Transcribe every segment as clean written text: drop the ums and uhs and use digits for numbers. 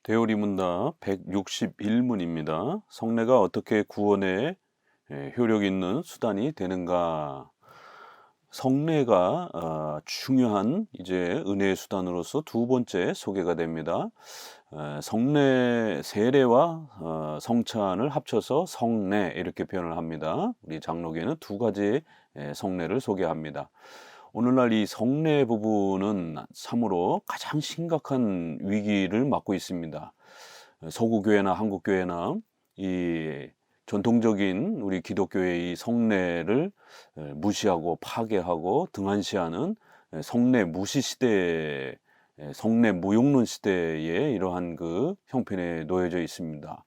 대우리 문답 161문입니다. 성례가 어떻게 구원에 효력 있는 수단이 되는가? 성례가 중요한 이제 은혜의 수단으로서 두 번째 소개가 됩니다. 성례 세례와 성찬을 합쳐서 성례 이렇게 표현을 합니다. 우리 장로교에는 두 가지의 성례를 소개합니다. 오늘날 이 성례 부분은 참으로 가장 심각한 위기를 맞고 있습니다. 서구교회나 한국교회나 이 전통적인 우리 기독교의 이 성례를 무시하고 파괴하고 등한시하는 성례 무시 시대, 성례 무용론 시대에 이러한 그 형편에 놓여져 있습니다.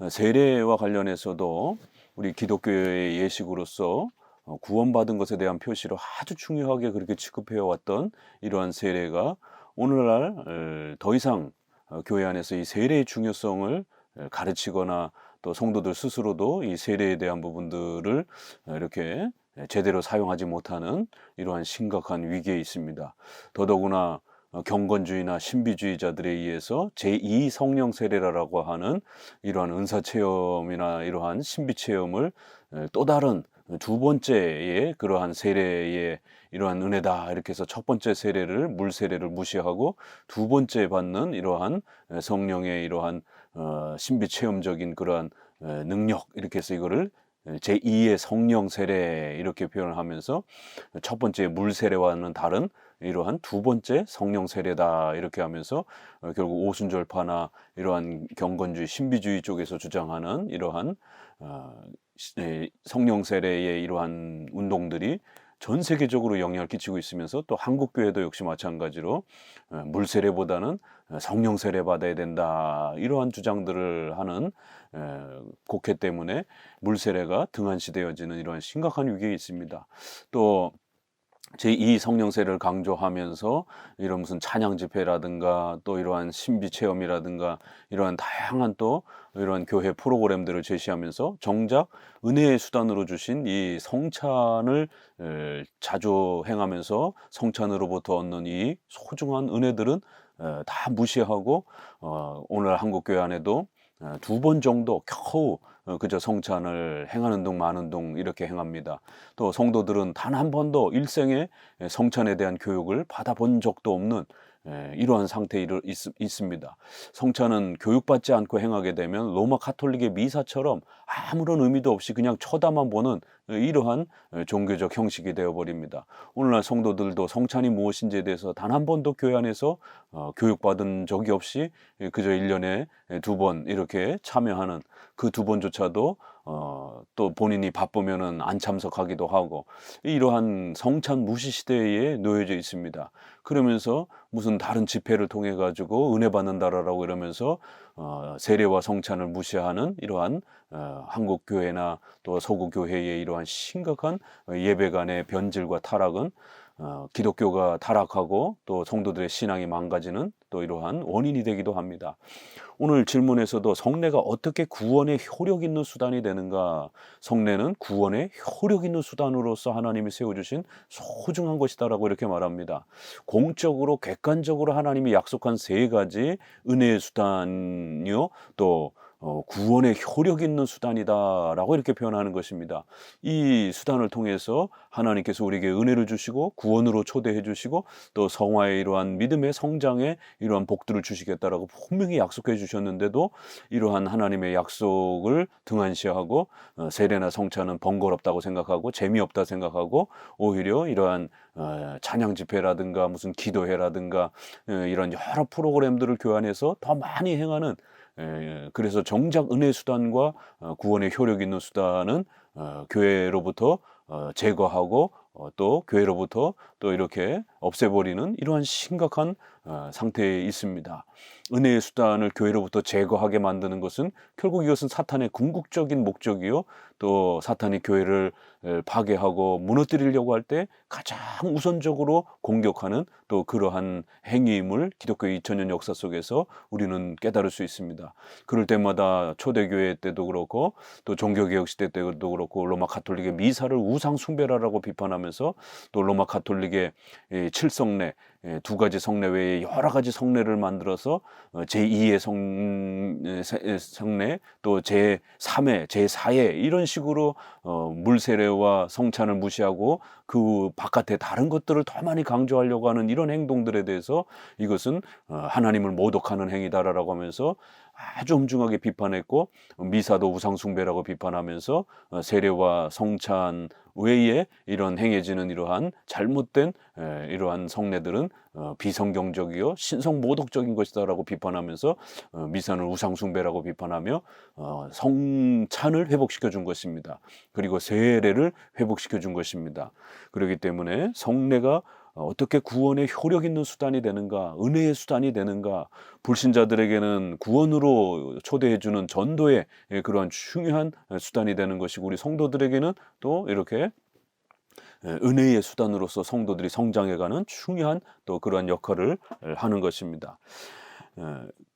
세례와 관련해서도 우리 기독교의 예식으로서 구원받은 것에 대한 표시로 아주 중요하게 그렇게 취급해 왔던 이러한 세례가 오늘날 더 이상 교회 안에서 이 세례의 중요성을 가르치거나 또 성도들 스스로도 이 세례에 대한 부분들을 이렇게 제대로 사용하지 못하는 이러한 심각한 위기에 있습니다. 더더구나 경건주의나 신비주의자들에 의해서 제2 성령 세례라고 하는 이러한 은사 체험이나 이러한 신비 체험을 또 다른 두 번째의 그러한 세례의 이러한 은혜다 이렇게 해서 첫 번째 세례를 물 세례를 무시하고 두 번째 받는 이러한 성령의 이러한 신비 체험적인 그러한 능력 이렇게 해서 이거를 제2의 성령 세례 이렇게 표현을 하면서 첫 번째 물 세례와는 다른 이러한 두 번째 성령 세례다 이렇게 하면서 결국 오순절파나 이러한 경건주의 신비주의 쪽에서 주장하는 이러한 성령 세례의 이러한 운동들이 전 세계적으로 영향을 끼치고 있으면서 또 한국 교회도 역시 마찬가지로 물 세례보다는 성령 세례 받아야 된다 이러한 주장들을 하는 곡해 때문에 물 세례가 등한시되어지는 이러한 심각한 위기에 있습니다. 또 제2 성령 세례를 강조하면서 이런 무슨 찬양 집회라든가 또 이러한 신비 체험이라든가 이러한 다양한 또 이러한 교회 프로그램들을 제시하면서 정작 은혜의 수단으로 주신 이 성찬을 자주 행하면서 성찬으로부터 얻는 이 소중한 은혜들은 다 무시하고 오늘 한국 교회 안에도 두 번 정도 겨우 그저 성찬을 행하는 동 마는 동 이렇게 행합니다. 또 성도들은 단 한 번도 일생에 성찬에 대한 교육을 받아본 적도 없는 이러한 상태에 있습니다. 성찬은 교육받지 않고 행하게 되면 로마 가톨릭의 미사처럼 아무런 의미도 없이 그냥 쳐다만 보는 이러한 종교적 형식이 되어버립니다. 오늘날 성도들도 성찬이 무엇인지에 대해서 단 한 번도 교회 안에서 교육받은 적이 없이 그저 1년에 두 번 이렇게 참여하는 그 두 번조차도 또 본인이 바쁘면은 안 참석하기도 하고 이러한 성찬 무시 시대에 놓여져 있습니다. 그러면서 무슨 다른 집회를 통해 가지고 은혜 받는다라고 이러면서 세례와 성찬을 무시하는 이러한 한국 교회나 또 서구 교회의 이러한 심각한 예배 간의 변질과 타락은 기독교가 타락하고 또 성도들의 신앙이 망가지는 또 이러한 원인이 되기도 합니다. 오늘 질문에서도 성례가 어떻게 구원의 효력 있는 수단이 되는가? 성례는 구원의 효력 있는 수단으로서 하나님이 세워주신 소중한 것이다라고 이렇게 말합니다. 공적으로 객관적으로 하나님이 약속한 세 가지 은혜의 수단이요 또 구원의 효력 있는 수단이다라고 이렇게 표현하는 것입니다. 이 수단을 통해서 하나님께서 우리에게 은혜를 주시고 구원으로 초대해 주시고 또 성화의 이러한 믿음의 성장에 이러한 복들을 주시겠다라고 분명히 약속해 주셨는데도 이러한 하나님의 약속을 등한시하고 세례나 성찬은 번거롭다고 생각하고 재미없다 생각하고 오히려 이러한 찬양 집회라든가 무슨 기도회라든가 이런 여러 프로그램들을 교환해서 더 많이 행하는 그래서 정작 은혜 수단과 구원의 효력 있는 수단은 교회로부터 제거하고 또 교회로부터 또 이렇게 없애버리는 이러한 심각한 상태에 있습니다. 은혜의 수단을 교회로부터 제거하게 만드는 것은 결국 이것은 사탄의 궁극적인 목적이요 또 사탄이 교회를 파괴하고 무너뜨리려고 할 때 가장 우선적으로 공격하는 또 그러한 행위임을 기독교의 2000년 역사 속에서 우리는 깨달을 수 있습니다. 그럴 때마다 초대교회 때도 그렇고 또 종교개혁 시대 때도 그렇고 로마 가톨릭의 미사를 우상 숭배라고 비판하면서 또 로마 가톨릭의 칠성례 두 가지 성례 외에 여러 가지 성례를 만들어서 제2의 성례, 또 제3회, 제4회 이런 식으로 물세례와 성찬을 무시하고 그 바깥에 다른 것들을 더 많이 강조하려고 하는 이런 행동들에 대해서 이것은 하나님을 모독하는 행위다라고 하면서 아주 엄중하게 비판했고, 미사도 우상숭배라고 비판하면서 세례와 성찬 외에 이런 행해지는 이러한 잘못된 이러한 성례들은 비성경적이요 신성모독적인 것이다라고 비판하면서 미사는 우상숭배라고 비판하며 성찬을 회복시켜 준 것입니다. 그리고 세례를 회복시켜 준 것입니다. 그렇기 때문에 성례가 어떻게 구원의 효력 있는 수단이 되는가, 은혜의 수단이 되는가, 불신자들에게는 구원으로 초대해주는 전도의 그러한 중요한 수단이 되는 것이고, 우리 성도들에게는 또 이렇게 은혜의 수단으로서 성도들이 성장해가는 중요한 또 그러한 역할을 하는 것입니다.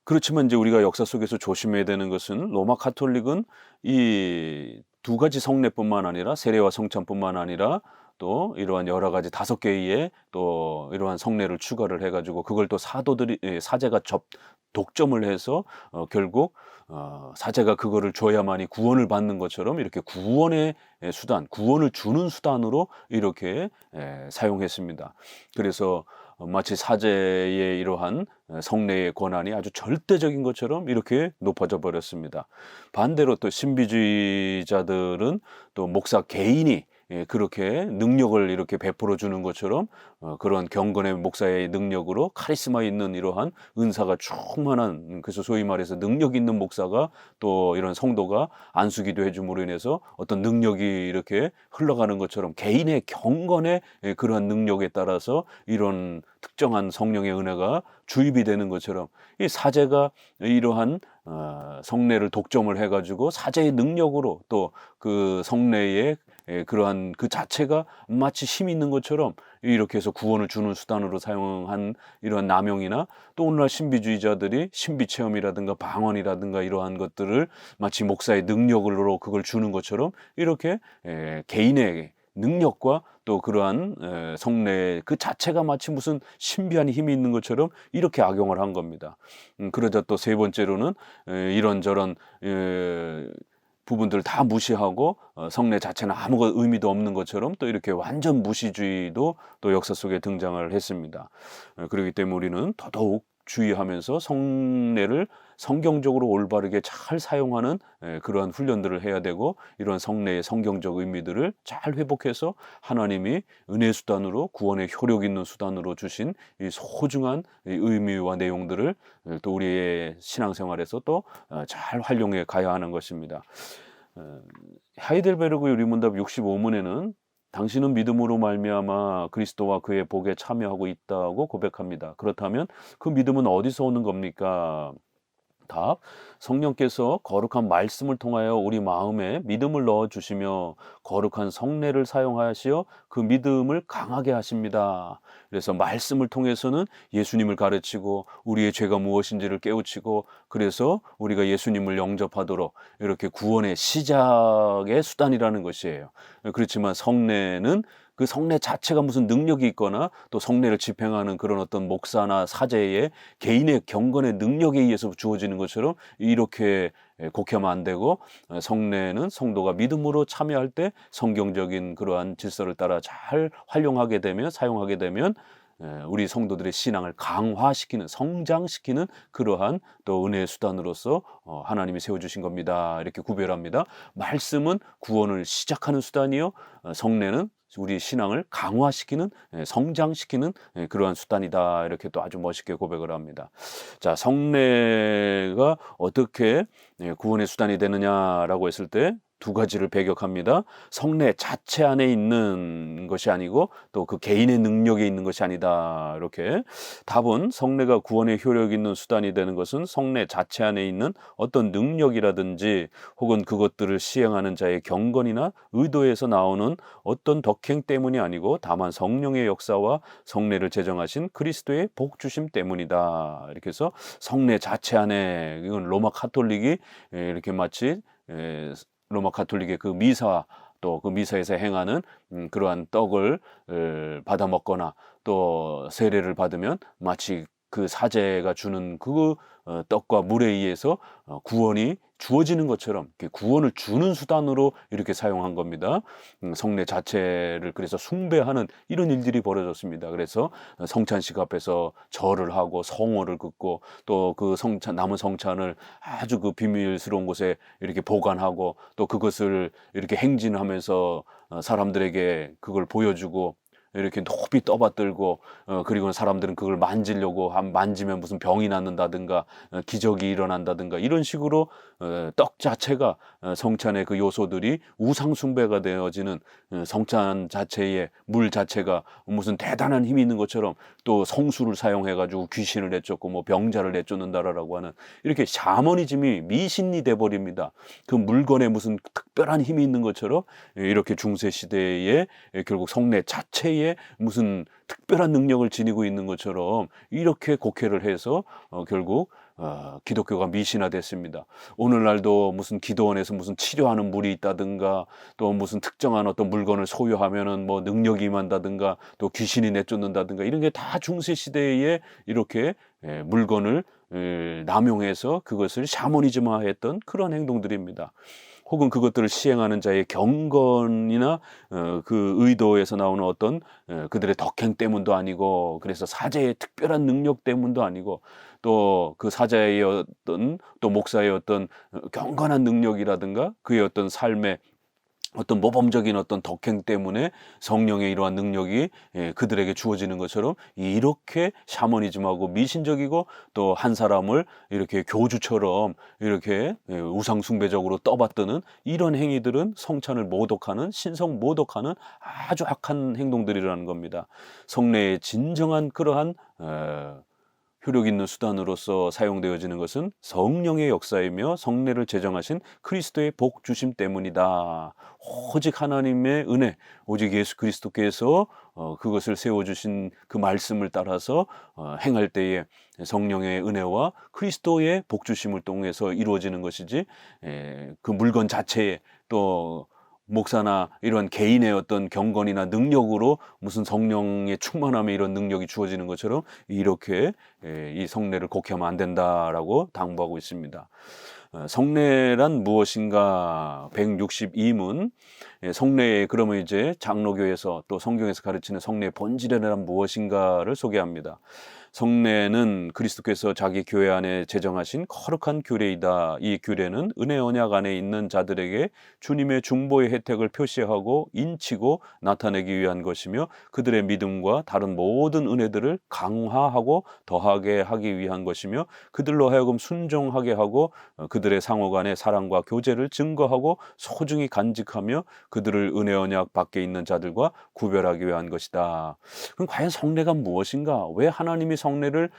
그렇지만 이제 우리가 역사 속에서 조심해야 되는 것은, 로마 가톨릭은 이 두 가지 성례뿐만 아니라 세례와 성찬뿐만 아니라 또 이러한 여러 가지 5개의 또 이러한 성례를 추가를 해가지고 그걸 또 사제가 독점을 해서 결국 사제가 그거를 줘야만이 구원을 받는 것처럼 이렇게 구원의 수단, 구원을 주는 수단으로 이렇게 사용했습니다. 그래서 마치 사제의 이러한 성례의 권한이 아주 절대적인 것처럼 이렇게 높아져 버렸습니다. 반대로 또 신비주의자들은 또 목사 개인이 그렇게 능력을 이렇게 베풀어 주는 것처럼 그런 경건의 목사의 능력으로 카리스마 있는 이러한 은사가 충만한, 그래서 소위 말해서 능력 있는 목사가 또 이런 성도가 안수기도 해줌으로 인해서 어떤 능력이 이렇게 흘러가는 것처럼, 개인의 경건의 그러한 능력에 따라서 이런 특정한 성령의 은혜가 주입이 되는 것처럼, 이 사제가 이러한 성례를 독점을 해가지고 사제의 능력으로 또 그 성례의 그러한 그 자체가 마치 힘이 있는 것처럼 이렇게 해서 구원을 주는 수단으로 사용한 이러한 남용이나, 또 오늘날 신비주의자들이 신비체험이라든가 방언이라든가 이러한 것들을 마치 목사의 능력으로 그걸 주는 것처럼 이렇게 개인의 능력과 또 그러한 성례 그 자체가 마치 무슨 신비한 힘이 있는 것처럼 이렇게 악용을 한 겁니다. 그러자 또 세 번째로는 이런저런 부분들을 다 무시하고 성례 자체는 아무 의미도 없는 것처럼 또 이렇게 완전 무시주의도 또 역사 속에 등장을 했습니다. 그렇기 때문에 우리는 더더욱 주의하면서 성례를 성경적으로 올바르게 잘 사용하는 그러한 훈련들을 해야 되고, 이런 성례의 성경적 의미들을 잘 회복해서 하나님이 은혜 수단으로, 구원의 효력 있는 수단으로 주신 이 소중한 이 의미와 내용들을 또 우리의 신앙생활에서 또 잘 활용해 가야 하는 것입니다. 하이델베르그 유리문답 65문에는 당신은 믿음으로 말미암아 그리스도와 그의 복에 참여하고 있다고 고백합니다. 그렇다면 그 믿음은 어디서 오는 겁니까? 답: 성령께서 거룩한 말씀을 통하여 우리 마음에 믿음을 넣어주시며 거룩한 성례를 사용하시어 그 믿음을 강하게 하십니다. 그래서 말씀을 통해서는 예수님을 가르치고 우리의 죄가 무엇인지를 깨우치고, 그래서 우리가 예수님을 영접하도록 이렇게 구원의 시작의 수단이라는 것이에요. 그렇지만 성례는 그 성례 자체가 무슨 능력이 있거나 또 성례를 집행하는 그런 어떤 목사나 사제의 개인의 경건의 능력에 의해서 주어지는 것처럼 이렇게 곡해하면 안 되고, 성례는 성도가 믿음으로 참여할 때 성경적인 그러한 질서를 따라 잘 활용하게 되면, 사용하게 되면 우리 성도들의 신앙을 강화시키는, 성장시키는 그러한 또 은혜의 수단으로서 하나님이 세워주신 겁니다. 이렇게 구별합니다. 말씀은 구원을 시작하는 수단이요, 성례는 우리 신앙을 강화시키는, 성장시키는 그러한 수단이다. 이렇게 또 아주 멋있게 고백을 합니다. 자, 성례가 어떻게 구원의 수단이 되느냐라고 했을 때 두 가지를 배격합니다. 성례 자체 안에 있는 것이 아니고 또 그 개인의 능력에 있는 것이 아니다. 이렇게 답은, 성례가 구원의 효력 있는 수단이 되는 것은 성례 자체 안에 있는 어떤 능력이라든지 혹은 그것들을 시행하는 자의 경건이나 의도에서 나오는 어떤 덕행 때문이 아니고 다만 성령의 역사와 성례를 제정하신 그리스도의 복 주심 때문이다. 이렇게 해서 성례 자체 안에, 이건 로마 가톨릭이 이렇게 마치 로마 가톨릭의 그 미사, 또 그 미사에서 행하는 그러한 떡을 받아 먹거나 또 세례를 받으면 마치 그 사제가 주는 그 떡과 물에 의해서 구원이 주어지는 것처럼 구원을 주는 수단으로 이렇게 사용한 겁니다. 성례 자체를 그래서 숭배하는 이런 일들이 벌어졌습니다. 그래서 성찬식 앞에서 절을 하고 성호를 긋고 또 그 남은 성찬을 아주 그 비밀스러운 곳에 이렇게 보관하고 또 그것을 이렇게 행진하면서 사람들에게 그걸 보여주고 이렇게 높이 떠받들고 그리고 사람들은 그걸 만지려고 만지면 무슨 병이 낫는다든가 기적이 일어난다든가 이런 식으로 떡 자체가 성찬의 그 요소들이 우상 숭배가 되어지는 성찬 자체의 물 자체가 무슨 대단한 힘이 있는 것처럼 또 성수를 사용해 가지고 귀신을 내쫓고 뭐 병자를 내쫓는다라고 하는 이렇게 샤머니즘이 미신이 돼 버립니다. 그 물건에 무슨 특별한 힘이 있는 것처럼 이렇게 중세 시대에 결국 성례 자체에 무슨 특별한 능력을 지니고 있는 것처럼 이렇게 곡해를 해서 결국 기독교가 미신화됐습니다. 오늘날도 무슨 기도원에서 무슨 치료하는 물이 있다든가 또 무슨 특정한 어떤 물건을 소유하면은 뭐 능력이 임한다든가 또 귀신이 내쫓는다든가 이런 게 다 중세 시대에 이렇게 물건을 남용해서 그것을 샤머니즘화했던 그런 행동들입니다. 혹은 그것들을 시행하는 자의 경건이나 그 의도에서 나오는 어떤 그들의 덕행 때문도 아니고 그래서 사제의 특별한 능력 때문도 아니고 또 그 사제의 어떤 또 목사의 어떤 경건한 능력이라든가 그의 어떤 삶의 어떤 모범적인 어떤 덕행 때문에 성령의 이러한 능력이 그들에게 주어지는 것처럼 이렇게 샤머니즘하고 미신적이고 또 한 사람을 이렇게 교주처럼 이렇게 우상숭배적으로 떠받드는 이런 행위들은 성찬을 모독하는 신성 모독하는 아주 악한 행동들이라는 겁니다. 성례의 진정한 그러한 효력 있는 수단으로서 사용되어지는 것은 성령의 역사이며 성례를 제정하신 그리스도의 복 주심 때문이다. 오직 하나님의 은혜, 오직 예수 그리스도께서 그것을 세워주신 그 말씀을 따라서 행할 때에 성령의 은혜와 그리스도의 복 주심을 통해서 이루어지는 것이지 그 물건 자체에 또 목사나 이런 개인의 어떤 경건이나 능력으로 무슨 성령의 충만함에 이런 능력이 주어지는 것처럼 이렇게 이 성례를 곡해하면 안 된다라고 당부하고 있습니다. 성례란 무엇인가 162문 성례의 그러면 이제 장로교에서 또 성경에서 가르치는 성례의 본질이란 무엇인가를 소개합니다. 성례는 그리스도께서 자기 교회 안에 제정하신 거룩한 규례이다. 이 규례는 은혜 언약 안에 있는 자들에게 주님의 중보의 혜택을 표시하고 인치고 나타내기 위한 것이며 그들의 믿음과 다른 모든 은혜들을 강화하고 더하게 하기 위한 것이며 그들로 하여금 순종하게 하고 그들의 상호 간의 사랑과 교제를 증거하고 소중히 간직하며 그들을 은혜 언약 밖에 있는 자들과 구별하기 위한 것이다. 그럼 과연 성례가 무엇인가? 왜 하나님이 성례를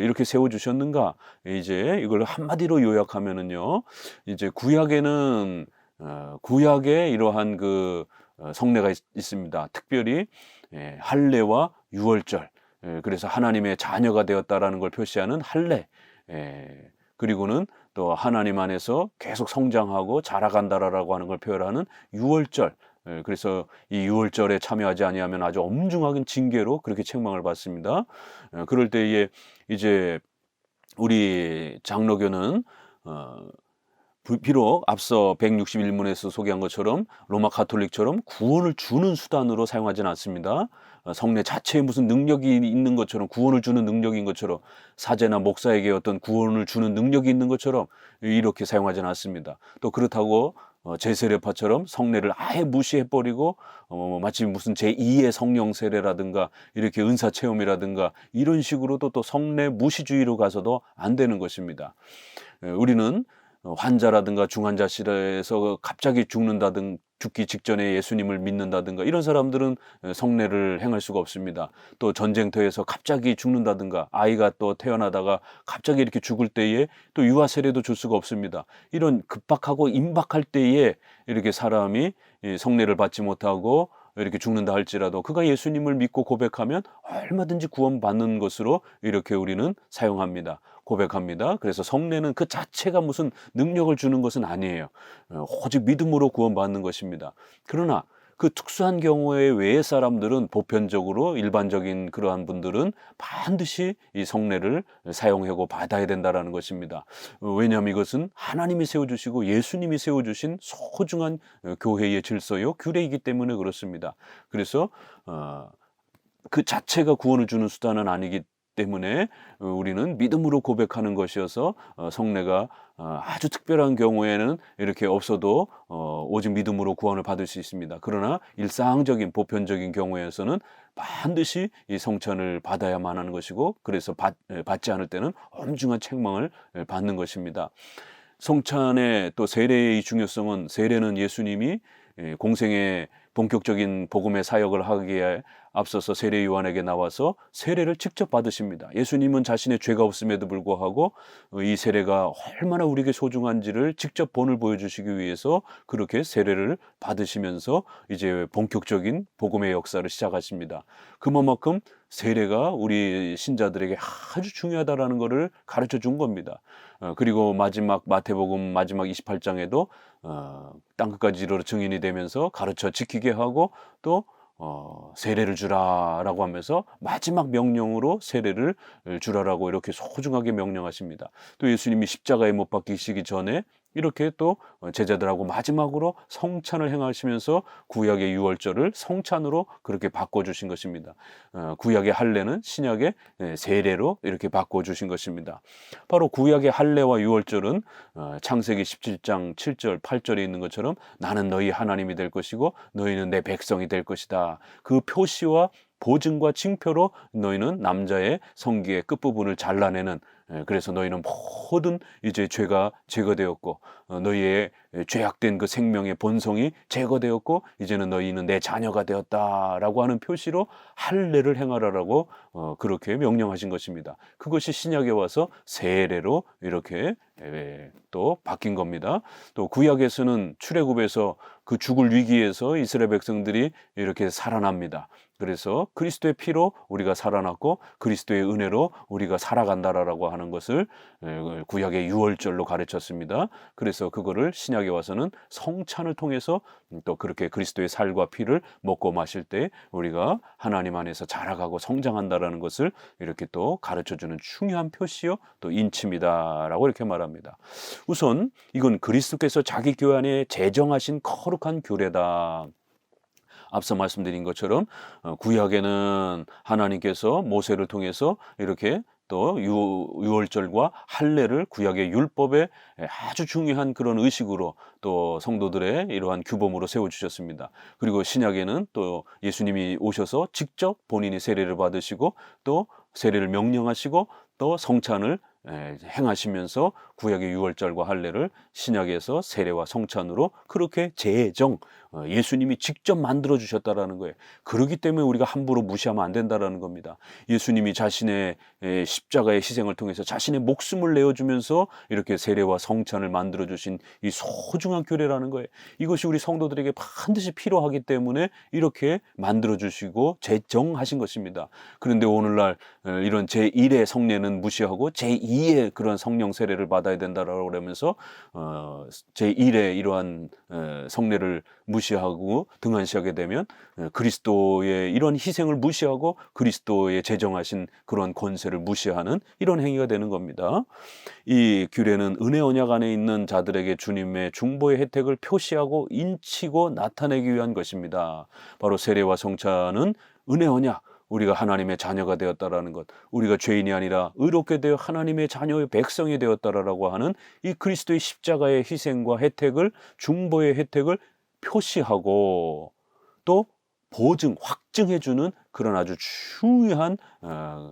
이렇게 세워주셨는가? 이제 이걸 한마디로 요약하면은요, 이제 구약에는 구약에 이러한 그 성례가 있습니다. 특별히 할례와 유월절, 그래서 하나님의 자녀가 되었다라는 걸 표시하는 할례, 그리고는 또 하나님 안에서 계속 성장하고 자라간다라고 하는 걸 표현하는 유월절. 그래서 이 유월절에 참여하지 아니하면 아주 엄중한 징계로 그렇게 책망을 받습니다. 그럴 때에 이제 우리 장로교는 비록 앞서 161문에서 소개한 것처럼 로마 가톨릭처럼 구원을 주는 수단으로 사용하지는 않습니다. 성례 자체에 무슨 능력이 있는 것처럼 구원을 주는 능력인 것처럼 사제나 목사에게 어떤 구원을 주는 능력이 있는 것처럼 이렇게 사용하지는 않습니다. 또 그렇다고 제세례파처럼 성례를 아예 무시해버리고 마치 무슨 제2의 성령 세례라든가 이렇게 은사 체험이라든가 이런 식으로도 또 성례 무시주의로 가서도 안 되는 것입니다. 우리는 환자라든가 중환자실에서 갑자기 죽기 직전에 예수님을 믿는다든가 이런 사람들은 성례를 행할 수가 없습니다. 또 전쟁터에서 갑자기 죽는다든가 아이가 또 태어나다가 갑자기 이렇게 죽을 때에 또 유아 세례도 줄 수가 없습니다. 이런 급박하고 임박할 때에 이렇게 사람이 성례를 받지 못하고 이렇게 죽는다 할지라도 그가 예수님을 믿고 고백하면 얼마든지 구원받는 것으로 이렇게 우리는 사용합니다. 고백합니다. 그래서 성례는 그 자체가 무슨 능력을 주는 것은 아니에요. 오직 믿음으로 구원받는 것입니다. 그러나 그 특수한 경우에 외의 사람들은 보편적으로 일반적인 그러한 분들은 반드시 이 성례를 사용하고 받아야 된다라는 것입니다. 왜냐하면 이것은 하나님이 세워주시고 예수님이 세워주신 소중한 교회의 질서요 규례이기 때문에 그렇습니다. 그래서 그 자체가 구원을 주는 수단은 아니기 때문에 우리는 믿음으로 고백하는 것이어서 성례가 아주 특별한 경우에는 이렇게 없어도 오직 믿음으로 구원을 받을 수 있습니다. 그러나 일상적인 보편적인 경우에서는 반드시 이 성찬을 받아야만 하는 것이고, 그래서 받지 않을 때는 엄중한 책망을 받는 것입니다. 성찬의 또 세례의 중요성은, 세례는 예수님이 공생의 본격적인 복음의 사역을 하기에 앞서서 세례 요한에게 나와서 세례를 직접 받으십니다. 예수님은 자신의 죄가 없음에도 불구하고 이 세례가 얼마나 우리에게 소중한지를 직접 본을 보여주시기 위해서 그렇게 세례를 받으시면서 이제 본격적인 복음의 역사를 시작하십니다. 그만큼 세례가 우리 신자들에게 아주 중요하다라는 것을 가르쳐 준 겁니다. 그리고 마지막 마태복음 마지막 28장에도 땅끝까지 이르러 증인이 되면서 가르쳐 지키게 하고 또 세례를 주라라고 하면서 마지막 명령으로 세례를 주라라고 이렇게 소중하게 명령하십니다. 또 예수님이 십자가에 못 박히시기 전에 이렇게 또 제자들하고 마지막으로 성찬을 행하시면서 구약의 유월절을 성찬으로 그렇게 바꿔주신 것입니다. 구약의 할례는 신약의 세례로 이렇게 바꿔주신 것입니다. 바로 구약의 할례와 유월절은 창세기 17장 7절 8절에 있는 것처럼 나는 너희 하나님이 될 것이고 너희는 내 백성이 될 것이다. 그 표시와 보증과 징표로 너희는 남자의 성기의 끝부분을 잘라내는, 그래서 너희는 모든 이제 죄가 제거되었고 너희의 죄악된 그 생명의 본성이 제거되었고 이제는 너희는 내 자녀가 되었다라고 하는 표시로 할례를 행하라라고 그렇게 명령하신 것입니다. 그것이 신약에 와서 세례로 이렇게 또 바뀐 겁니다. 또 구약에서는 출애굽에서 그 죽을 위기에서 이스라엘 백성들이 이렇게 살아납니다. 그래서 그리스도의 피로 우리가 살아났고 그리스도의 은혜로 우리가 살아간다라고 하는 것을 구약의 유월절로 가르쳤습니다. 그래서 그거를 신약에 와서는 성찬을 통해서 또 그렇게 그리스도의 살과 피를 먹고 마실 때 우리가 하나님 안에서 자라가고 성장한다라는 것을 이렇게 또 가르쳐주는 중요한 표시요 또 인침이다라고 이렇게 말합니다. 우선 이건 그리스도께서 자기 교회 안에 제정하신 거룩한 규례다. 앞서 말씀드린 것처럼 구약에는 하나님께서 모세를 통해서 이렇게 또 유월절과 할례를 구약의 율법에 아주 중요한 그런 의식으로 또 성도들의 이러한 규범으로 세워주셨습니다. 그리고 신약에는 또 예수님이 오셔서 직접 본인이 세례를 받으시고 또 세례를 명령하시고 또 성찬을 행하시면서 구약의 유월절과 할례를 신약에서 세례와 성찬으로 그렇게 제정, 예수님이 직접 만들어 주셨다라는 거예요. 그렇기 때문에 우리가 함부로 무시하면 안 된다라는 겁니다. 예수님이 자신의 십자가의 희생을 통해서 자신의 목숨을 내어주면서 이렇게 세례와 성찬을 만들어 주신 이 소중한 규례라는 거예요. 이것이 우리 성도들에게 반드시 필요하기 때문에 이렇게 만들어 주시고 제정하신 것입니다. 그런데 오늘날 이런 제1의 성례는 무시하고 제2의 그런 성령 세례를 받아야 된다라고 그러면서 제1의 이러한 성례를 무시하고 등한시하게 되면 그리스도의 이런 희생을 무시하고 그리스도의 제정하신 그런 권세를 무시하는 이런 행위가 되는 겁니다. 이 규례는 은혜 언약 안에 있는 자들에게 주님의 중보의 혜택을 표시하고 인치고 나타내기 위한 것입니다. 바로 세례와 성찬은 은혜 언약, 우리가 하나님의 자녀가 되었다라는 것, 우리가 죄인이 아니라 의롭게 되어 하나님의 자녀의 백성이 되었다라고 하는 이 그리스도의 십자가의 희생과 혜택을, 중보의 혜택을 표시하고 또 보증, 확증해주는 그런 아주 중요한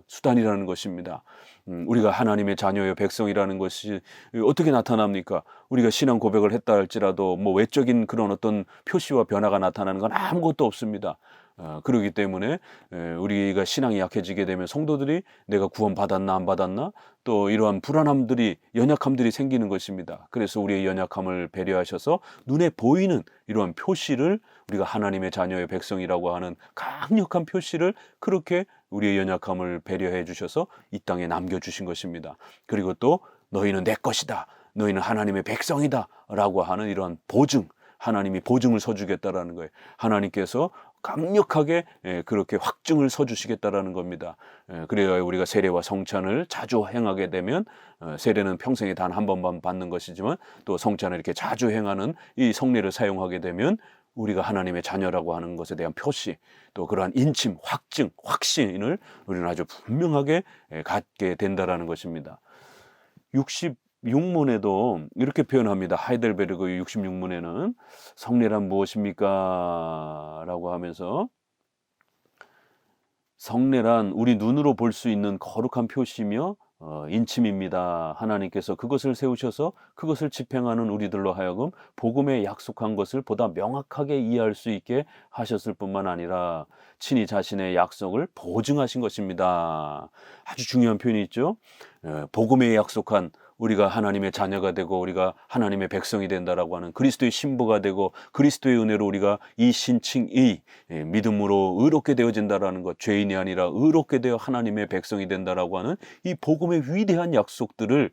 수단이라는 것입니다. 우리가 하나님의 자녀의 백성이라는 것이 어떻게 나타납니까? 우리가 신앙 고백을 했다 할지라도 뭐 외적인 그런 어떤 표시와 변화가 나타나는 건 아무것도 없습니다. 그렇기 때문에 우리가 신앙이 약해지게 되면 성도들이 내가 구원 받았나 안 받았나 또 이러한 불안함들이, 연약함들이 생기는 것입니다. 그래서 우리의 연약함을 배려하셔서 눈에 보이는 이러한 표시를, 우리가 하나님의 자녀의 백성이라고 하는 강력한 표시를 그렇게 우리의 연약함을 배려해 주셔서 이 땅에 남겨주신 것입니다. 그리고 또 너희는 내 것이다, 너희는 하나님의 백성이다 라고 하는 이러한 보증, 하나님이 보증을 서주겠다라는 거예요. 하나님께서 강력하게 그렇게 확증을 서주시겠다라는 겁니다. 그래야 우리가 세례와 성찬을 자주 행하게 되면, 세례는 평생에 단 한 번만 받는 것이지만 또 성찬을 이렇게 자주 행하는 이 성례를 사용하게 되면 우리가 하나님의 자녀라고 하는 것에 대한 표시, 또 그러한 인침, 확증, 확신을 우리는 아주 분명하게 갖게 된다라는 것입니다. 66문에도 이렇게 표현합니다. 하이델베르그 66문에는 성례란 무엇입니까? 라고 하면서, 성례란 우리 눈으로 볼 수 있는 거룩한 표시며 인침입니다. 하나님께서 그것을 세우셔서 그것을 집행하는 우리들로 하여금 복음에 약속한 것을 보다 명확하게 이해할 수 있게 하셨을 뿐만 아니라 친히 자신의 약속을 보증하신 것입니다. 아주 중요한 표현이 있죠. 복음에 약속한, 우리가 하나님의 자녀가 되고 우리가 하나님의 백성이 된다라고 하는 그리스도의 신부가 되고 그리스도의 은혜로 우리가 이 신칭이 믿음으로 의롭게 되어진다라는 것, 죄인이 아니라 의롭게 되어 하나님의 백성이 된다라고 하는 이 복음의 위대한 약속들을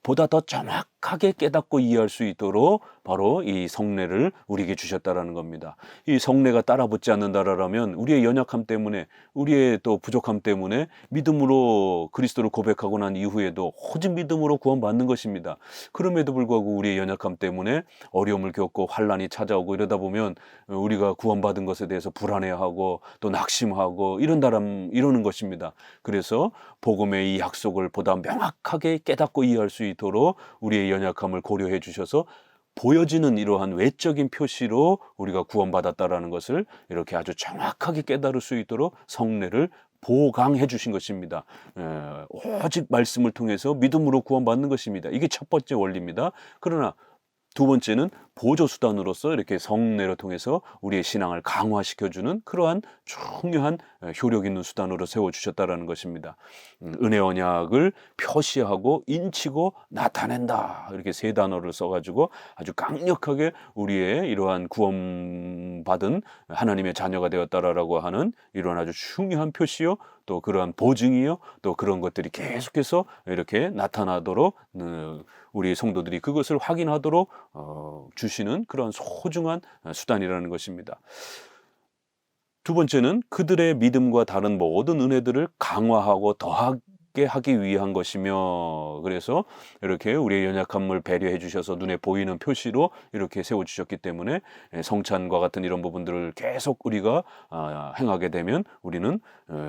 보다 더 정확하게 깨닫고 이해할 수 있도록 바로 이 성례를 우리에게 주셨다라는 겁니다. 이 성례가 따라붙지 않는다라면 우리의 연약함 때문에, 우리의 또 부족함 때문에 믿음으로 그리스도를 고백하고 난 이후에도 오직 믿음으로 구원받는 것입니다. 그럼에도 불구하고 우리의 연약함 때문에 어려움을 겪고 환난이 찾아오고 이러다 보면 우리가 구원받은 것에 대해서 불안해하고 또 낙심하고 이러는 것입니다. 그래서 복음의 이 약속을 보다 명확하게 깨닫고 이해할 수 있도록 우리의 연약함을 고려해 주셔서 보여지는 이러한 외적인 표시로 우리가 구원받았다라는 것을 이렇게 아주 정확하게 깨달을 수 있도록 성례를 보강해 주신 것입니다. 오직 말씀을 통해서 믿음으로 구원받는 것입니다. 이게 첫 번째 원리입니다. 그러나 두 번째는 보조수단으로서 이렇게 성례를 통해서 우리의 신앙을 강화시켜주는 그러한 중요한 효력 있는 수단으로 세워주셨다는 것입니다. 은혜 언약을 표시하고 인치고 나타낸다, 이렇게 세 단어를 써가지고 아주 강력하게 우리의 이러한 구원받은 하나님의 자녀가 되었다라고 하는 이러한 아주 중요한 표시요, 또 그러한 보증이요, 또 그런 것들이 계속해서 이렇게 나타나도록 우리 성도들이 그것을 확인하도록 주시는 그런 소중한 수단이라는 것입니다. 두 번째는 그들의 믿음과 다른 모든 은혜들을 강화하고 더하게 하기 위한 것이며, 그래서 이렇게 우리의 연약함을 배려해 주셔서 눈에 보이는 표시로 이렇게 세워주셨기 때문에 성찬과 같은 이런 부분들을 계속 우리가 행하게 되면 우리는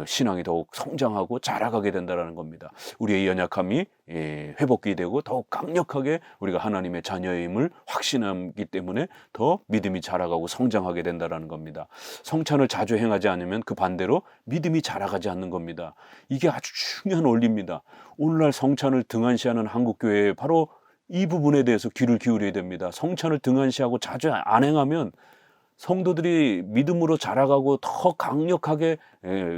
신앙이 더욱 성장하고 자라가게 된다는 겁니다. 우리의 연약함이 회복이 되고 더욱 강력하게 우리가 하나님의 자녀임을 확신하기 때문에 더 믿음이 자라가고 성장하게 된다는 겁니다. 성찬을 자주 행하지 않으면 그 반대로 믿음이 자라가지 않는 겁니다. 이게 아주 중요한 원리입니다. 오늘날 성찬을 등한시하는 한국교회에 바로 이 부분에 대해서 귀를 기울여야 됩니다. 성찬을 등한시하고 자주 안 행하면 성도들이 믿음으로 자라가고 더 강력하게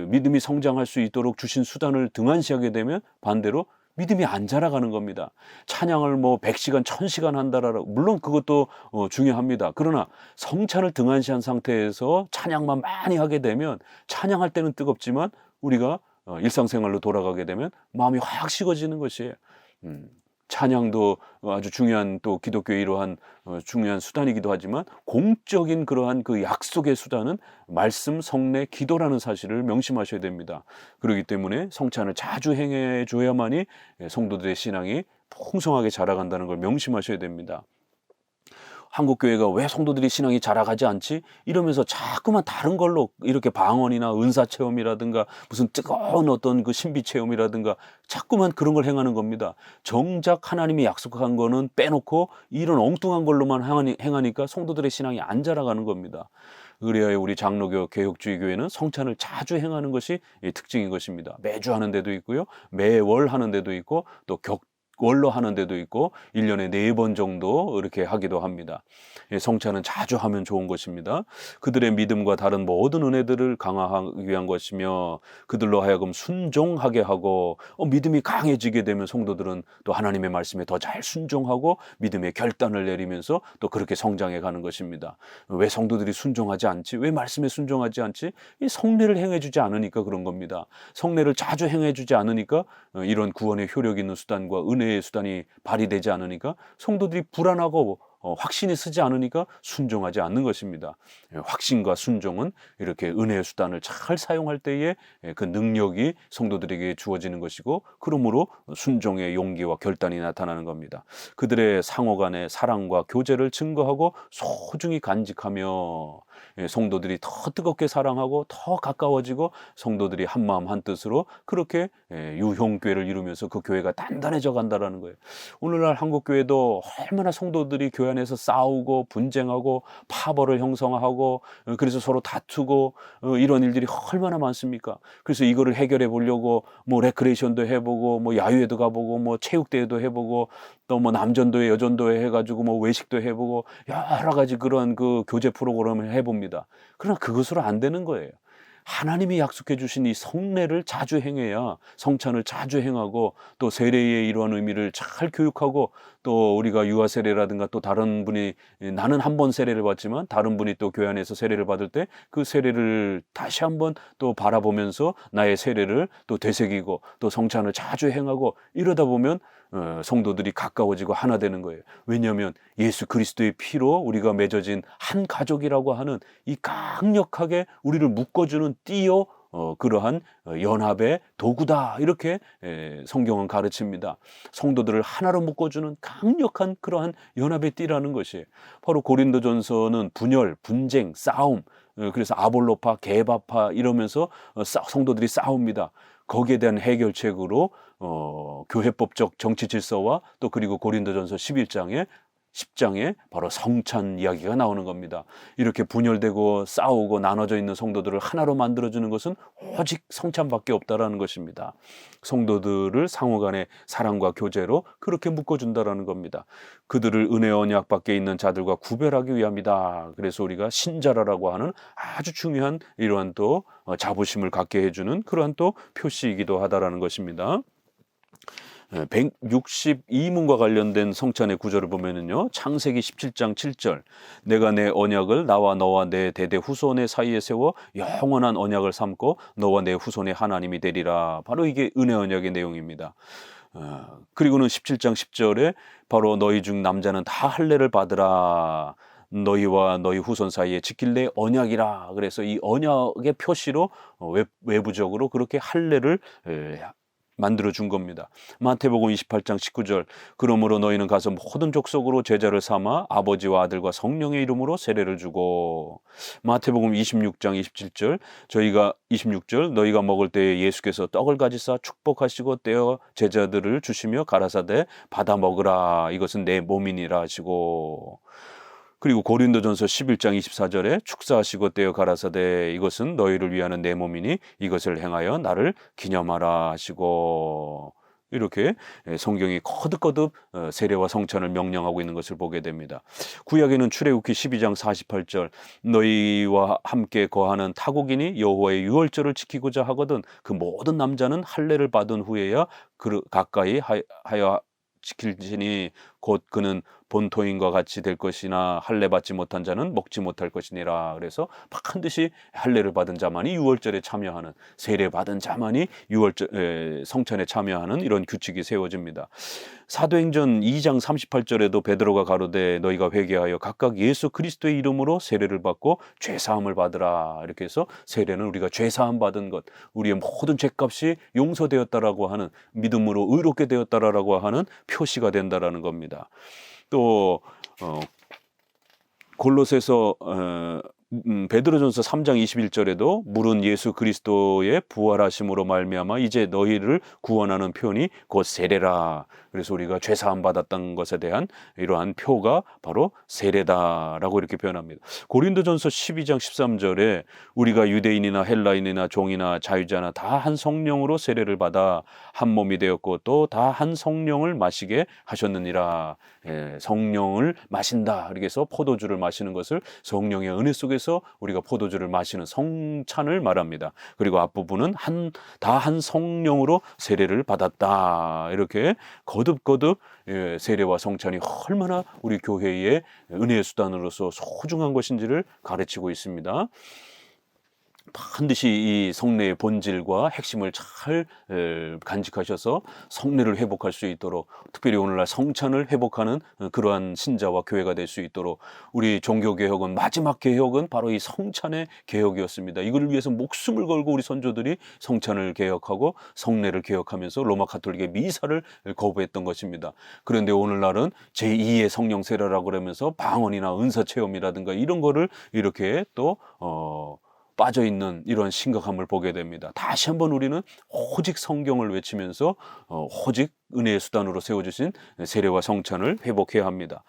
믿음이 성장할 수 있도록 주신 수단을 등한시하게 되면 반대로 믿음이 안 자라가는 겁니다. 찬양을 100시간, 1000시간 한다라고, 물론 그것도 중요합니다. 그러나 성찬을 등한시한 상태에서 찬양만 많이 하게 되면 찬양할 때는 뜨겁지만 우리가 일상생활로 돌아가게 되면 마음이 확 식어지는 것이에요. 찬양도 아주 중요한, 또 기독교의 이러한 중요한 수단이기도 하지만 공적인 그러한 그 약속의 수단은 말씀, 성례, 기도라는 사실을 명심하셔야 됩니다. 그렇기 때문에 성찬을 자주 행해 줘야만이 성도들의 신앙이 풍성하게 자라간다는 걸 명심하셔야 됩니다. 한국교회가 왜 성도들이 신앙이 자라가지 않지? 이러면서 자꾸만 다른 걸로 이렇게 방언이나 은사체험이라든가 무슨 뜨거운 어떤 그 신비체험이라든가 자꾸만 그런 걸 행하는 겁니다. 정작 하나님이 약속한 거는 빼놓고 이런 엉뚱한 걸로만 행하니까 성도들의 신앙이 안 자라가는 겁니다. 그래야 우리 장로교 개혁주의 교회는 성찬을 자주 행하는 것이 특징인 것입니다. 매주 하는 데도 있고요, 매월 하는 데도 있고, 또 월로 하는 데도 있고 1년에 4번 정도 이렇게 하기도 합니다. 성찬은 자주 하면 좋은 것입니다. 그들의 믿음과 다른 모든 은혜들을 강화하기 위한 것이며 그들로 하여금 순종하게 하고, 믿음이 강해지게 되면 성도들은 또 하나님의 말씀에 더 잘 순종하고 믿음의 결단을 내리면서 또 그렇게 성장해 가는 것입니다. 왜 성도들이 순종하지 않지? 왜 말씀에 순종하지 않지? 이 성례를 행해 주지 않으니까 그런 겁니다. 성례를 자주 행해 주지 않으니까 이런 구원의 효력 있는 수단과 은혜의 수단이 발휘되지 않으니까 성도들이 불안하고 확신이 서지 않으니까 순종하지 않는 것입니다. 확신과 순종은 이렇게 은혜의 수단을 잘 사용할 때에 그 능력이 성도들에게 주어지는 것이고, 그러므로 순종의 용기와 결단이 나타나는 겁니다. 그들의 상호 간의 사랑과 교제를 증거하고 소중히 간직하며 성도들이 더 뜨겁게 사랑하고 더 가까워지고, 성도들이 한마음 한뜻으로 그렇게 유형교회를 이루면서 그 교회가 단단해져 간다라는 거예요. 오늘날 한국교회도 얼마나 성도들이 교회 안에서 싸우고 분쟁하고 파벌을 형성하고 그래서 서로 다투고 이런 일들이 얼마나 많습니까? 그래서 이거를 해결해 보려고 뭐 레크레이션도 해보고 뭐 야유회도 가보고 뭐 체육대회도 해보고 또 뭐 남전도회 여전도회 해가지고 뭐 외식도 해보고 여러 가지 그런 그 교제 프로그램을 해봅니다. 그러나 그것으로 안 되는 거예요. 하나님이 약속해 주신 이 성례를 자주 행해야, 성찬을 자주 행하고 또 세례의 이러한 의미를 잘 교육하고, 또 우리가 유아 세례라든가 또 다른 분이, 나는 한 번 세례를 받지만 다른 분이 또 교회 안에서 세례를 받을 때 그 세례를 다시 한번 또 바라보면서 나의 세례를 또 되새기고 또 성찬을 자주 행하고, 이러다 보면 성도들이 가까워지고 하나 되는 거예요. 왜냐하면 예수 그리스도의 피로 우리가 맺어진 한 가족이라고 하는 이 강력하게 우리를 묶어주는 띠요 그러한 연합의 도구다, 이렇게 성경은 가르칩니다. 성도들을 하나로 묶어주는 강력한 그러한 연합의 띠라는 것이 바로 고린도전서는 분열, 분쟁, 싸움, 그래서 아볼로파, 게바파 이러면서 성도들이 싸웁니다. 거기에 대한 해결책으로 교회법적 정치 질서와 또 그리고 고린도전서 10장에 바로 성찬 이야기가 나오는 겁니다. 이렇게 분열되고 싸우고 나눠져 있는 성도들을 하나로 만들어주는 것은 오직 성찬밖에 없다라는 것입니다. 성도들을 상호간의 사랑과 교제로 그렇게 묶어준다라는 겁니다. 그들을 은혜 언약 밖에 있는 자들과 구별하기 위함이다. 그래서 우리가 신자라라고 하는 아주 중요한 이러한 또 자부심을 갖게 해주는 그러한 또 표시이기도 하다라는 것입니다. 162문과 관련된 성찬의 구절을 보면은요, 창세기 17장 7절, 내가 내 언약을 나와 너와 내 대대 후손의 사이에 세워 영원한 언약을 삼고 너와 내 후손의 하나님이 되리라. 바로 이게 은혜 언약의 내용입니다. 그리고는 17장 10절에 바로 너희 중 남자는 다 할례를 받으라. 너희와 너희 후손 사이에 지킬 내 언약이라. 그래서 이 언약의 표시로 외부적으로 그렇게 할례를 만들어 준 겁니다. 마태복음 28장 19절, 그러므로 너희는 가서 모든 족속으로 제자를 삼아 아버지와 아들과 성령의 이름으로 세례를 주고. 마태복음 26장 27절, 26절, 너희가 먹을 때에 예수께서 떡을 가지사 축복하시고 떼어 제자들을 주시며 가라사대 받아 먹으라, 이것은 내 몸이니라 하시고. 그리고 고린도전서 11장 24절에 축사하시고 떼어 가라사대 이것은 너희를 위하는 내 몸이니 이것을 행하여 나를 기념하라 하시고. 이렇게 성경이 거듭거듭 세례와 성찬을 명령하고 있는 것을 보게 됩니다. 구약에는 출애굽기 12장 48절, 너희와 함께 거하는 타국인이 여호와의 유월절을 지키고자 하거든 그 모든 남자는 할례를 받은 후에야 가까이 하여 지킬지니 곧 그는 본토인과 같이 될 것이나 할례 받지 못한 자는 먹지 못할 것이니라. 그래서 반드시 할례를 받은 자만이 유월절에 참여하는, 세례 받은 자만이 유월절 성찬에 참여하는 이런 규칙이 세워집니다. 사도행전 2장 38절에도 베드로가 가로되 너희가 회개하여 각각 예수 그리스도의 이름으로 세례를 받고 죄 사함을 받으라. 이렇게 해서 세례는 우리가 죄 사함 받은 것, 우리의 모든 죄값이 용서되었다라고 하는, 믿음으로 의롭게 되었다라고 하는 표시가 된다라는 겁니다. 또 골로새서 베드로전서 3장 21절에도 물은 예수 그리스도의 부활하심으로 말미암아 이제 너희를 구원하는 표현이 곧 세례라. 그래서 우리가 죄사함 받았던 것에 대한 이러한 표가 바로 세례다라고 이렇게 표현합니다. 고린도전서 12장 13절에 우리가 유대인이나 헬라인이나 종이나 자유자나 다 한 성령으로 세례를 받아 한 몸이 되었고 또 다 한 성령을 마시게 하셨느니라. 성령을 마신다. 이렇게 해서 포도주를 마시는 것을 성령의 은혜 속에서 우리가 포도주를 마시는 성찬을 말합니다. 그리고 앞부분은 다 한 성령으로 세례를 받았다. 이렇게 거듭거듭 세례와 성찬이 얼마나 우리 교회의 은혜의 수단으로서 소중한 것인지를 가르치고 있습니다. 반드시 이 성례의 본질과 핵심을 잘 간직하셔서 성례를 회복할 수 있도록, 특별히 오늘날 성찬을 회복하는 그러한 신자와 교회가 될 수 있도록, 우리 종교개혁은 마지막 개혁은 바로 이 성찬의 개혁이었습니다. 이걸 위해서 목숨을 걸고 우리 선조들이 성찬을 개혁하고 성례를 개혁하면서 로마 가톨릭의 미사를 거부했던 것입니다. 그런데 오늘날은 제2의 성령 세례라고 그러면서 방언이나 은사 체험이라든가 이런 거를 이렇게 또 빠져있는 이런 심각함을 보게 됩니다. 다시 한번 우리는 오직 성경을 외치면서 오직 은혜의 수단으로 세워주신 세례와 성찬을 회복해야 합니다.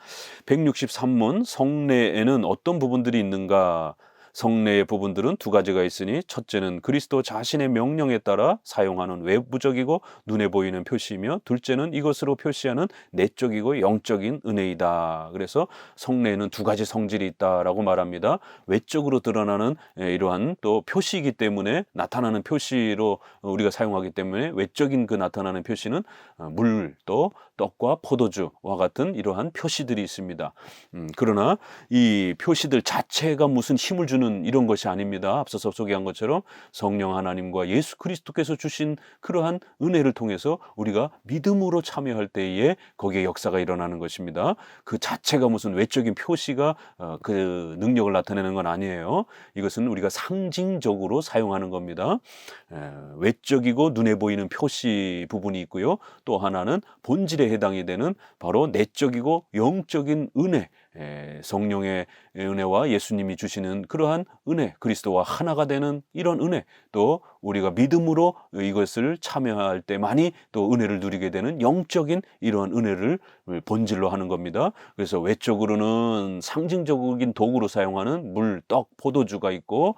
163문 성례에는 어떤 부분들이 있는가? 성례의 부분들은 두 가지가 있으니, 첫째는 그리스도 자신의 명령에 따라 사용하는 외부적이고 눈에 보이는 표시이며, 둘째는 이것으로 표시하는 내적이고 영적인 은혜이다. 그래서 성례에는 두 가지 성질이 있다라고 말합니다. 외적으로 드러나는 이러한 또 표시이기 때문에, 나타나는 표시로 우리가 사용하기 때문에 외적인 그 나타나는 표시는 물, 또 떡과 포도주와 같은 이러한 표시들이 있습니다. 그러나 이 표시들 자체가 무슨 힘을 주는 이런 것이 아닙니다. 앞서서 소개한 것처럼 성령 하나님과 예수 그리스도께서 주신 그러한 은혜를 통해서 우리가 믿음으로 참여할 때에 거기에 역사가 일어나는 것입니다. 그 자체가 무슨 외적인 표시가 그 능력을 나타내는 건 아니에요. 이것은 우리가 상징적으로 사용하는 겁니다. 외적이고 눈에 보이는 표시 부분이 있고요. 또 하나는 본질에 해당이 되는 바로 내적이고 영적인 은혜, 성령의 은혜와 예수님이 주시는 그러한 은혜, 그리스도와 하나가 되는 이런 은혜, 또 우리가 믿음으로 이것을 참여할 때 많이 또 은혜를 누리게 되는 영적인 이러한 은혜를 본질로 하는 겁니다. 그래서 외적으로는 상징적인 도구로 사용하는 물, 떡, 포도주가 있고,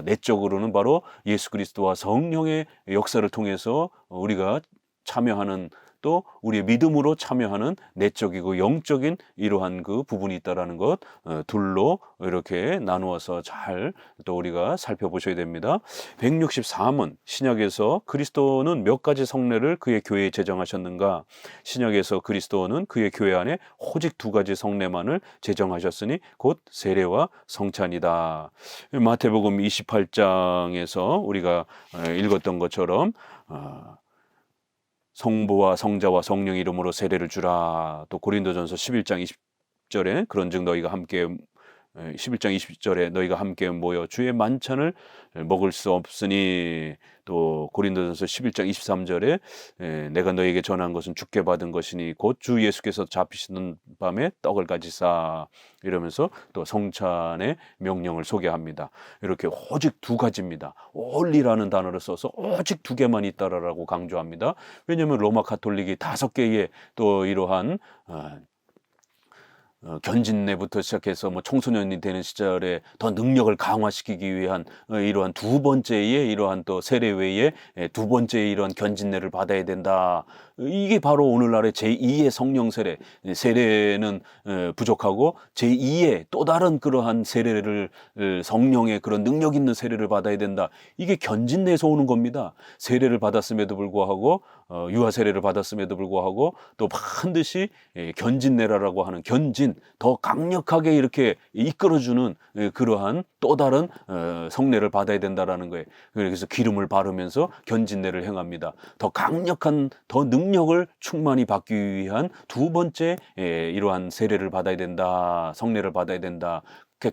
내적으로는 바로 예수 그리스도와 성령의 역사를 통해서 우리가 참여하는, 또 우리의 믿음으로 참여하는 내적이고 영적인 이러한 그 부분이 있다라는 것, 둘로 이렇게 나누어서 잘 또 우리가 살펴보셔야 됩니다. 164문 신약에서 그리스도는 몇 가지 성례를 그의 교회에 제정하셨는가? 신약에서 그리스도는 그의 교회 안에 오직 두 가지 성례만을 제정하셨으니 곧 세례와 성찬이다. 마태복음 28장에서 우리가 읽었던 것처럼 성부와 성자와 성령 이름으로 세례를 주라. 또 고린도전서 11장 20절에 그런즉 너희가 함께 11장 20절에 너희가 함께 모여 주의 만찬을 먹을 수 없으니, 또 고린도전서 11장 23절에 내가 너희에게 전한 것은 주께 받은 것이니 곧 주 예수께서 잡히시는 밤에 떡을 가지사, 이러면서 또 성찬의 명령을 소개합니다. 이렇게 오직 두 가지입니다. only라는 단어를 써서 오직 두 개만 있다라고 강조합니다. 왜냐하면 로마 가톨릭이 5개의 또 이러한 견진내부터 시작해서 뭐 청소년이 되는 시절에 더 능력을 강화시키기 위한 이러한 두 번째의 이러한 또 세례 외에 두 번째의 이러한 견진내를 받아야 된다. 이게 바로 오늘날의 제2의 성령 세례, 세례는 부족하고 제2의 또 다른 그러한 세례를, 성령의 그런 능력 있는 세례를 받아야 된다. 이게 견진내에서 오는 겁니다. 세례를 받았음에도 불구하고, 유아 세례를 받았음에도 불구하고 또 반드시 견진내라라고 하는 견진, 더 강력하게 이렇게 이끌어주는 그러한 또 다른 성례를 받아야 된다라는 거예요. 그래서 기름을 바르면서 견진내를 행합니다. 더 강력한, 더 능력을 충만히 받기 위한 두 번째 이러한 세례를 받아야 된다, 성례를 받아야 된다.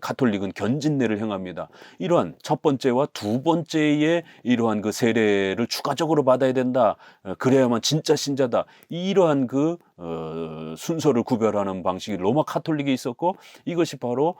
가톨릭은 견진내를 행합니다. 이러한 첫 번째와 두 번째의 이러한 그 세례를 추가적으로 받아야 된다. 그래야만 진짜 신자다. 이러한 그 순서를 구별하는 방식이 로마 가톨릭에 있었고, 이것이 바로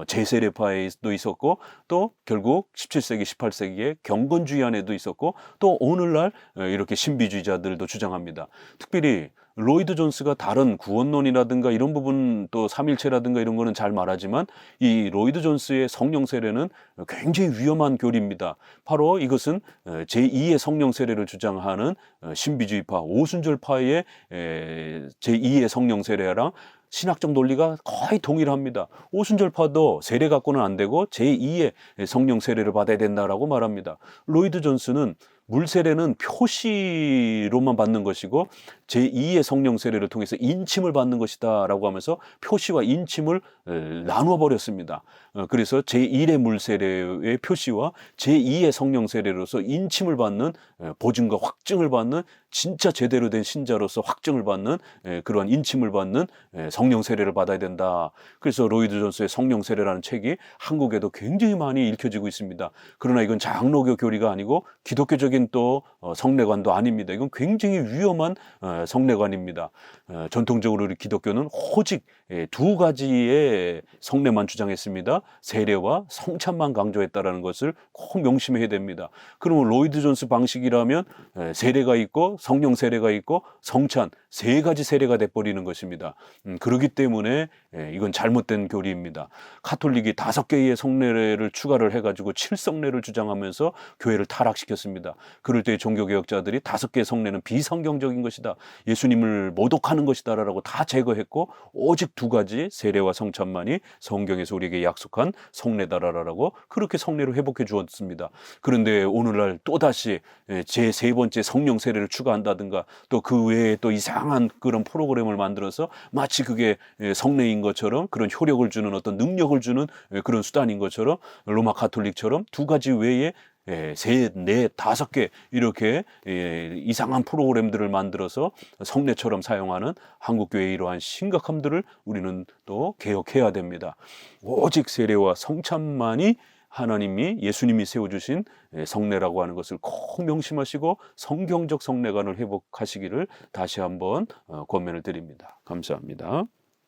제세례파에도 있었고, 또 결국 17세기, 18세기에 경건주의 안에도 있었고, 또 오늘날 이렇게 신비주의자들도 주장합니다. 특별히 로이드 존스가 다른 구원론이라든가 이런 부분, 또 삼일체라든가 이런 거는 잘 말하지만, 이 로이드 존스의 성령 세례는 굉장히 위험한 교리입니다. 바로 이것은 제2의 성령 세례를 주장하는 신비주의파, 오순절파의 제2의 성령 세례랑 신학적 논리가 거의 동일합니다. 오순절파도 세례 갖고는 안 되고 제2의 성령 세례를 받아야 된다라고 말합니다. 로이드 존스는 물세례는 표시로만 받는 것이고 제2의 성령 세례를 통해서 인침을 받는 것이다라고 하면서 표시와 인침을 나누어 버렸습니다. 그래서 제1의 물세례의 표시와 제2의 성령 세례로서 인침을 받는 보증과 확증을 받는 진짜 제대로 된 신자로서 확증을 받는 그러한 인침을 받는 성령 세례를 받아야 된다. 그래서 로이드 존스의 성령 세례라는 책이 한국에도 굉장히 많이 읽혀지고 있습니다. 그러나 이건 장로교 교리가 아니고 기독교적인 또 성례관도 아닙니다. 이건 굉장히 위험한 성례관입니다. 전통적으로 우리 기독교는 오직 두 가지의 성례만 주장했습니다. 세례와 성찬만 강조했다라는 것을 꼭 명심해야 됩니다. 그러면 로이드 존스 방식이라면 세례가 있고 성령 세례가 있고 성찬 세 가지 세례가 돼버리는 것입니다. 그렇기 때문에 이건 잘못된 교리입니다. 카톨릭이 5개의 성례를 추가를 해가지고 7성례를 주장하면서 교회를 타락시켰습니다. 그럴 때 종교개혁자들이 5개의 성례는 비성경적인 것이다. 예수님을 모독하는 것이다 라고 다 제거했고 오직 2가지 세례와 성찬만이 성경에서 우리에게 약속한 성례다라고 그렇게 성례로 회복해 주었습니다. 그런데 오늘날 또다시 제3번째 성령 세례를 추가한다든가 또 그 외에 또 이상한 그런 프로그램을 만들어서 마치 그게 성례인 것처럼 그런 효력을 주는 어떤 능력을 주는 그런 수단인 것처럼 로마 가톨릭처럼 2가지 외에 3, 4, 5개 이렇게 이상한 프로그램들을 만들어서 성례처럼 사용하는 한국교회의 이러한 심각함들을 우리는 또 개혁해야 됩니다. 오직 세례와 성찬만이 하나님이 예수님이 세워주신 성례라고 하는 것을 꼭 명심하시고 성경적 성례관을 회복하시기를 다시 한번 권면을 드립니다. 감사합니다.